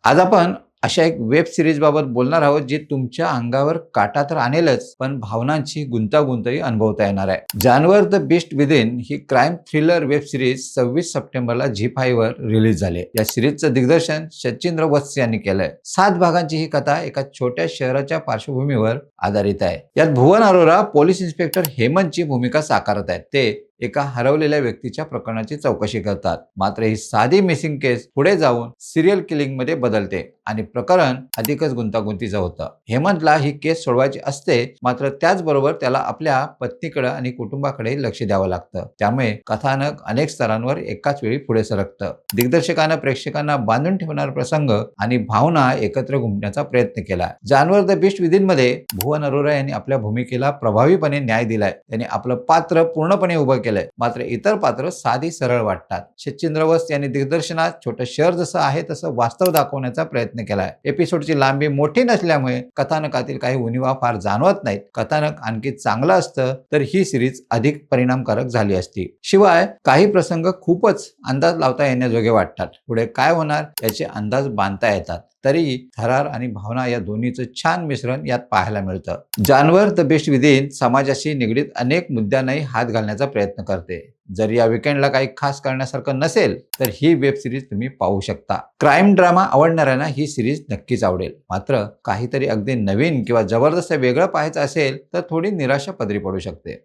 आज आपण अशा एक वेब सिरीज बाबत बोलणार आहोत जी तुमच्या अंगावर काटा तर आणेलच पण भावनांची गुंतागुंतही अनुभवता येणार आहे। जानवर the beast within he crime thriller web series 26 सप्टेंबरला झी5 वर रिलीज झाली। या सिरीजचं दिग्दर्शन सचिंद्र वत्स यांनी केलंय। 7 भागांची ही कथा एका छोट्या शहराच्या पार्श्वभूमीवर आधारित आहे। यात भुवन अरोरा पोलीस इन्स्पेक्टर हेमंतची भूमिका साकारत आहेत। ते एका हरवलेल्या व्यक्तीच्या प्रकरणाची चौकशी करतात। मात्र ही साधी मिसिंग केस पुढे जाऊन सिरियल किलिंग मध्ये बदलते आणि प्रकरण अधिकच गुंतागुंतीचं होतं। हेमंतला ही केस सोडवायची असते, मात्र त्याचबरोबर त्याला आपल्या पत्नीकडे आणि कुटुंबाकडे लक्ष द्यावं लागतं। त्यामुळे कथानक अनेक स्तरांवर एकाच वेळी पुढे सरकतं। दिग्दर्शकानं प्रेक्षकांना बांधून ठेवणारा प्रसंग आणि भावना एकत्र गुंफण्याचा प्रयत्न केला। जानवर द बीस्ट विदिन मध्ये भुवन अरोरा यांनी आपल्या भूमिकेला प्रभावीपणे न्याय दिलाय। त्यांनी आपलं पात्र पूर्णपणे उभं केलंय, मात्र इतर पात्र साधी सरळ वाटतात। सचिंद्र वत्स यांनी दिग्दर्शनात छोटं शहर जसं आहे तसं वास्तव दाखवण्याचा प्रयत्न केलाय। एपिसोडची लांबी मोठी नसल्यामुळे कथानकातील काही उणिवा फार जाणवत नाहीत। कथानक आणखी चांगलं असतं तर ही सिरीज अधिक परिणामकारक झाली असती। शिवाय काही प्रसंग खूपच अंदाज लावता येण्याजोगे वाटतात। पुढे काय होणार याचे अंदाज बांधता येतात, तरी थरार आणि भावना या दोन्हीचं छान मिश्रण यात पाहायला मिळतं। जानवर द बेस्ट विदिन समाजाशी निगडीत अनेक मुद्द्यांनाही हात घालण्याचा प्रयत्न करते। जर या वीकेंडला काही खास करण्यासारखं नसेल तर ही वेब सिरीज तुम्ही पाहू शकता। क्राईम ड्रामा आवडणाऱ्यांना ही सिरीज नक्कीच आवडेल, मात्र काहीतरी अगदी नवीन किंवा जबरदस्त वेगळं पाहायचं असेल तर थोडी निराशा पदरी पडू शकते।